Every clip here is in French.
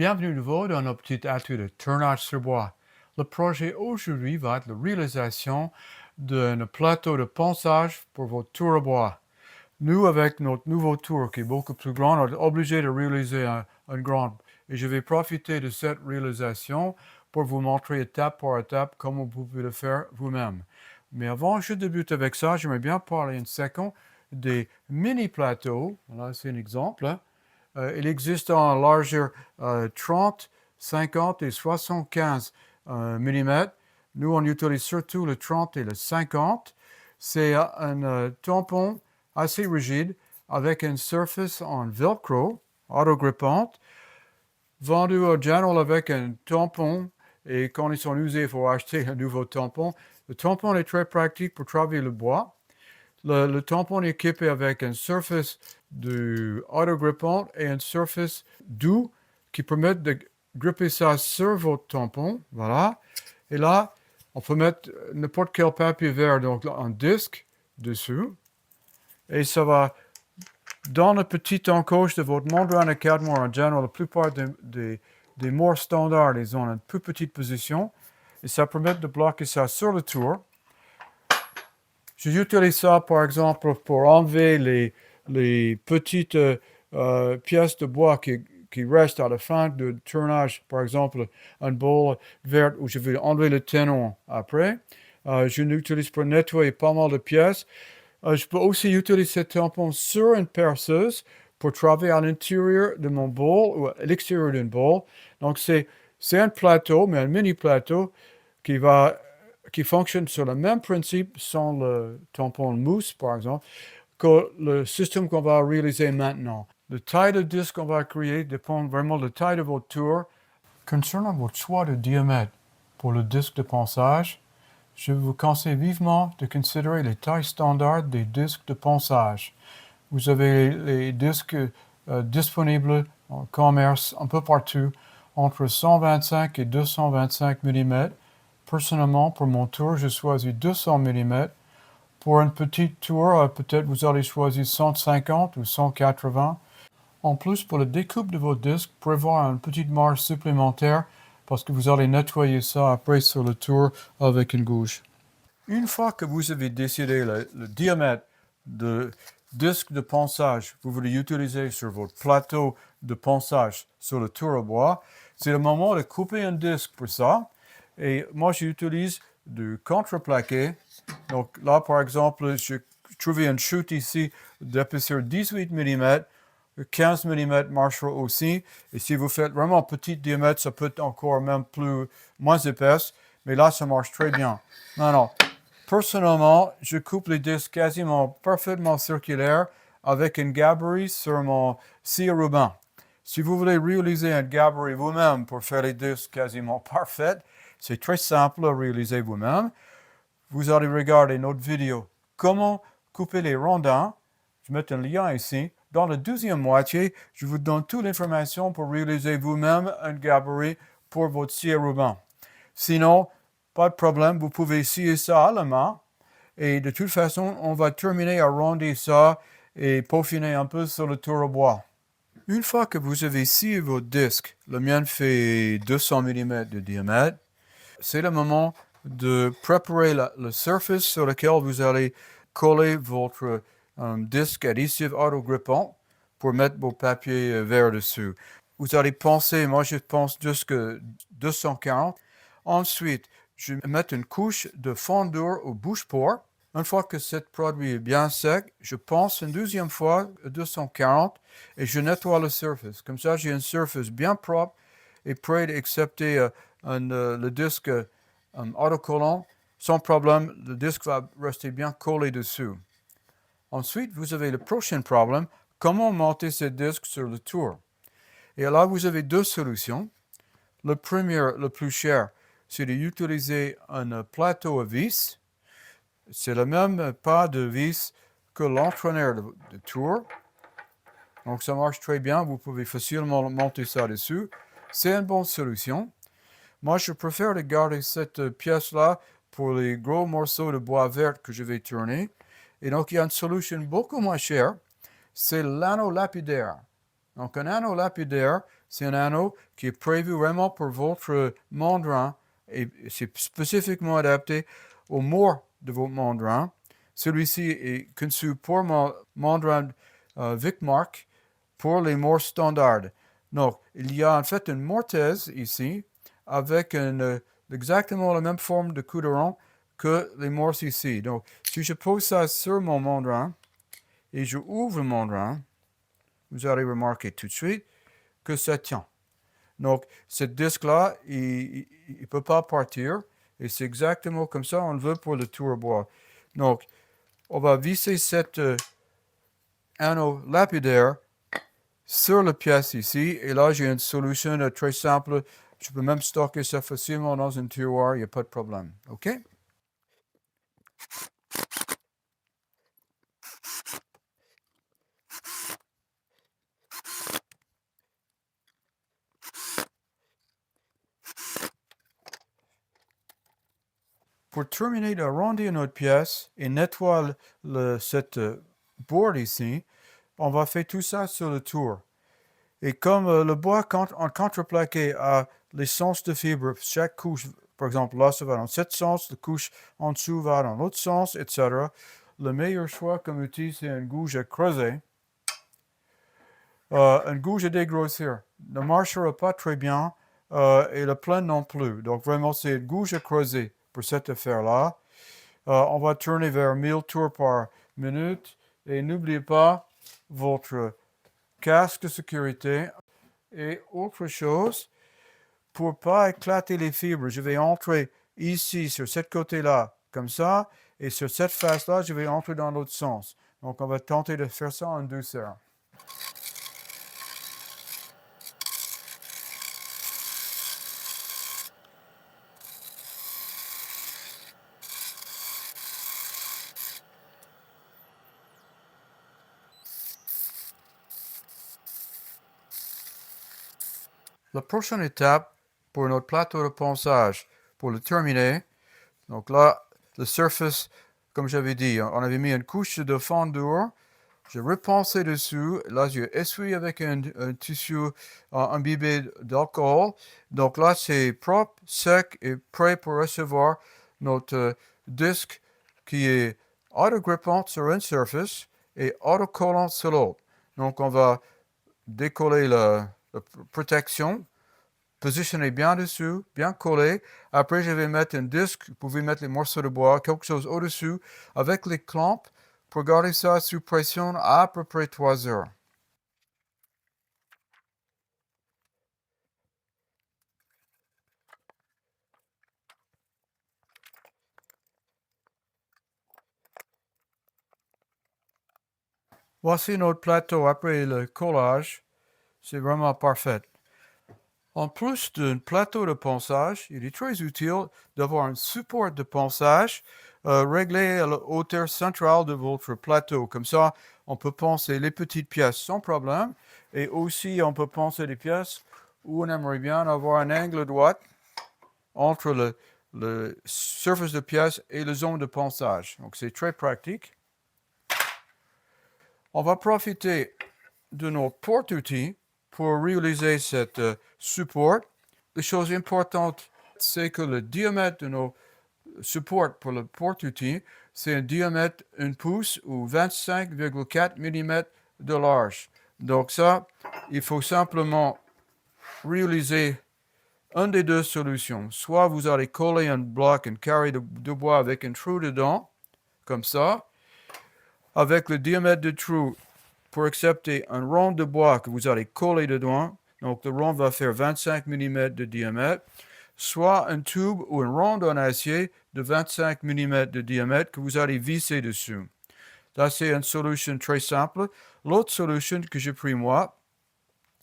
Bienvenue à nouveau dans nos petites ateliers de tournage sur bois. Le projet aujourd'hui va être la réalisation d'un plateau de ponçage pour votre tour à bois. Nous, avec notre nouveau tour qui est beaucoup plus grand, on est obligé de réaliser un grand. Et je vais profiter de cette réalisation pour vous montrer étape par étape comment vous pouvez le faire vous-même. Mais avant que je débute avec ça, j'aimerais bien parler une seconde des mini-plateaux. Là, c'est un exemple. Il existe en largeur 30, 50 et 75 mm. Nous, on utilise surtout le 30 et le 50. C'est un tampon assez rigide avec une surface en velcro, autogrippante, vendu au General avec un tampon. Et quand ils sont usés, il faut acheter un nouveau tampon. Le tampon est très pratique pour travailler le bois. Le tampon est équipé avec une surface de autogrippante et une surface doux qui permettent de gripper ça sur votre tampon. Voilà. Et là, on peut mettre n'importe quel papier vert, donc un disque dessus. Et ça va, dans la petite encoche de votre membrane à 4 mois, en général, la plupart des moires standards, ils ont une plus petite position. Et ça permet de bloquer ça sur le tour. J'utilise ça, par exemple, pour enlever les petites pièces de bois qui restent à la fin du tournage. Par exemple, un bol vert où je vais enlever le ténon après. Je l'utilise pour nettoyer pas mal de pièces. Je peux aussi utiliser ce tampon sur une perceuse pour travailler à l'intérieur de mon bol ou à l'extérieur d'un bol. Donc, c'est un plateau, mais un mini plateau qui fonctionne sur le même principe sans le tampon mousse, par exemple, que le système qu'on va réaliser maintenant. La taille de disque qu'on va créer dépend vraiment de la taille de votre tour. Concernant votre choix de diamètre pour le disque de ponçage, je vous conseille vivement de considérer les tailles standards des disques de ponçage. Vous avez les disques disponibles en commerce un peu partout entre 125 et 225 mm. Personnellement, pour mon tour, j'ai choisi 200 mm. Pour une petite tour, peut-être vous allez choisir 150 ou 180. En plus, pour la découpe de votre disque, prévoir une petite marge supplémentaire parce que vous allez nettoyer ça après sur le tour avec une gouge. Une fois que vous avez décidé le diamètre de disque de ponçage que vous voulez utiliser sur votre plateau de ponçage sur le tour à bois, c'est le moment de couper un disque pour ça. Et moi, j'utilise du contreplaqué. Donc là, par exemple, j'ai trouvé une chute ici d'épaisseur 18 mm. 15 mm marchera aussi. Et si vous faites vraiment petit diamètre, ça peut être encore même moins épaisse. Mais là, ça marche très bien. Non. Personnellement, je coupe les disques quasiment parfaitement circulaires avec un gabarit sur mon scie à ruban. Si vous voulez réaliser un gabarit vous-même pour faire les disques quasiment parfaits, c'est très simple à réaliser vous-même. Vous allez regarder notre vidéo comment couper les rondins. Je mets un lien ici. Dans la deuxième moitié, je vous donne toute l'information pour réaliser vous-même un gabarit pour votre scie à ruban. Sinon, pas de problème, vous pouvez scier ça à la main. Et de toute façon, on va terminer à arrondir ça et peaufiner un peu sur le tour à bois. Une fois que vous avez scié votre disque, le mien fait 200 mm de diamètre, c'est le moment de préparer la surface sur laquelle vous allez coller votre disque adhésif autogrippant pour mettre vos papiers verts dessus. Vous allez penser, moi je pense jusque 240. Ensuite, je vais mettre une couche de fondure au bouche-port. Une fois que ce produit est bien sec, je pense une deuxième fois à 240 et je nettoie la surface. Comme ça, j'ai une surface bien propre et prête à accepter le disque autocollant. Sans problème, le disque va rester bien collé dessus. Ensuite, vous avez le prochain problème, comment monter ce disque sur le tour. Et là, vous avez deux solutions. Le premier, le plus cher, c'est d'utiliser un plateau à vis. C'est le même pas de vis que l'entraîneur de tour. Donc ça marche très bien, vous pouvez facilement monter ça dessus. C'est une bonne solution. Moi, je préfère garder cette pièce-là pour les gros morceaux de bois vert que je vais tourner. Et donc, il y a une solution beaucoup moins chère. C'est l'anneau lapidaire. Donc, un anneau lapidaire, c'est un anneau qui est prévu vraiment pour votre mandrin et c'est spécifiquement adapté au mort de votre mandrin. Celui-ci est conçu pour mandrin Vicmark pour les morts standards. Donc, il y a en fait une mortaise ici avec exactement la même forme de couderon que les morses ici. Donc, si je pose ça sur mon mandrin et je ouvre le mandrin, vous allez remarquer tout de suite que ça tient. Donc, ce disque-là, il ne peut pas partir. Et c'est exactement comme ça on le veut pour le tour bois. Donc, on va visser cet anneau lapidaire sur la pièce ici. Et là, j'ai une solution très simple. Je peux même stocker ça facilement dans un tiroir. Il n'y a pas de problème. OK? Pour terminer d'arrondir notre pièce et nettoyer cette board ici, on va faire tout ça sur le tour. Et comme le bois en contreplaqué a les sens de fibre, chaque couche, par exemple, là, ça va dans cet sens, la couche en dessous va dans l'autre sens, etc. Le meilleur choix comme outil, c'est une gouge à creuser. Une gouge à dégrossir ne marchera pas très bien et le plein non plus. Donc vraiment, c'est une gouge à creuser pour cette affaire-là. On va tourner vers 1000 tours par minute et n'oubliez pas votre casque de sécurité. Et autre chose, pour pas éclater les fibres, je vais entrer ici sur ce côté-là, comme ça, et sur cette face-là, je vais entrer dans l'autre sens. Donc on va tenter de faire ça en douceur. La prochaine étape pour notre plateau de ponçage, pour le terminer, donc là, le surface, comme j'avais dit, on avait mis une couche de fondure, j'ai repensé dessus, là j'ai essuyé avec un tissu imbibé d'alcool, donc là c'est propre, sec et prêt pour recevoir notre disque qui est autogrippant sur une surface et autocollant sur l'autre. Donc on va décoller la protection, positionner bien dessus, bien collé. Après, je vais mettre un disque. Vous pouvez mettre les morceaux de bois, quelque chose au-dessus, avec les clamps pour garder ça sous pression à peu près 3 heures. Voici notre plateau après le collage. C'est vraiment parfait. En plus d'un plateau de ponçage, il est très utile d'avoir un support de ponçage réglé à la hauteur centrale de votre plateau. Comme ça, on peut poncer les petites pièces sans problème. Et aussi, on peut poncer les pièces où on aimerait bien avoir un angle droit entre le surface de pièce et la zone de ponçage. Donc, c'est très pratique. On va profiter de notre porte-outils pour réaliser cette support. La chose importante, c'est que le diamètre de nos supports pour le porte-outils, c'est un diamètre 1 pouce ou 25,4 mm de large. Donc ça, il faut simplement réaliser une des deux solutions. Soit vous allez coller un bloc, un carré de bois avec un trou dedans, comme ça, avec le diamètre du trou pour accepter un rond de bois que vous allez coller dedans. Donc, le rond va faire 25 mm de diamètre, soit un tube ou un rond en acier de 25 mm de diamètre que vous allez visser dessus. Ça, c'est une solution très simple. L'autre solution que j'ai pris moi,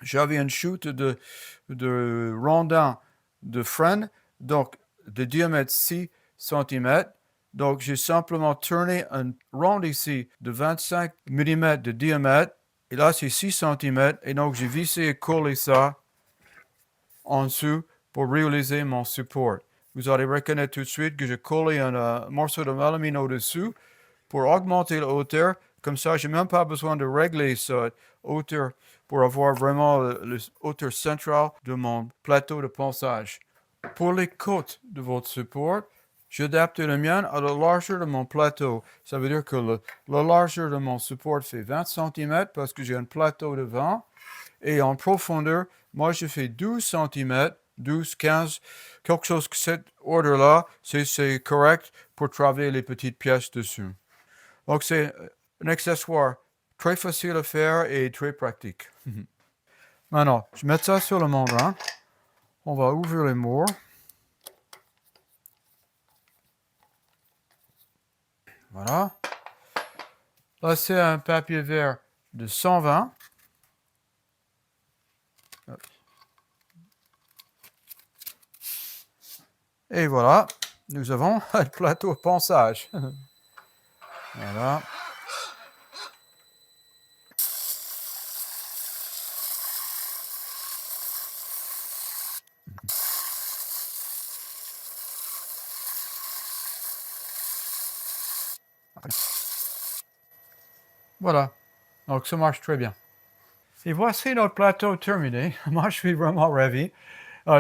j'avais une chute de rondin de frein, donc de diamètre 6 cm. Donc, j'ai simplement tourné un rond ici de 25 mm de diamètre. Et là, c'est 6 cm. Et donc, j'ai vissé et collé ça en dessous pour réaliser mon support. Vous allez reconnaître tout de suite que j'ai collé un morceau de mélamine au-dessus pour augmenter la hauteur. Comme ça, je n'ai même pas besoin de régler cette hauteur pour avoir vraiment la hauteur centrale de mon plateau de ponçage. Pour les côtes de votre support, j'adapte le mien à la largeur de mon plateau. Ça veut dire que la largeur de mon support fait 20 cm parce que j'ai un plateau de 20. Et en profondeur, moi, je fais 12 cm, 12, 15, quelque chose que cet ordre-là, c'est correct pour travailler les petites pièces dessus. Donc, c'est un accessoire très facile à faire et très pratique. Maintenant, je mets ça sur le membrane. On va ouvrir les mours. Voilà. Là, c'est un papier vert de 120. Et voilà, nous avons un plateau de ponçage. Voilà. Voilà. Donc, ça marche très bien. Et voici notre plateau terminé. Moi, je suis vraiment ravi.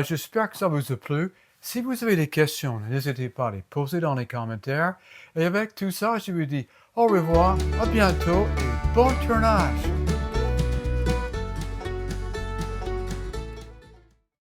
J'espère que ça vous a plu. Si vous avez des questions, n'hésitez pas à les poser dans les commentaires. Et avec tout ça, je vous dis au revoir, à bientôt et bon tournage.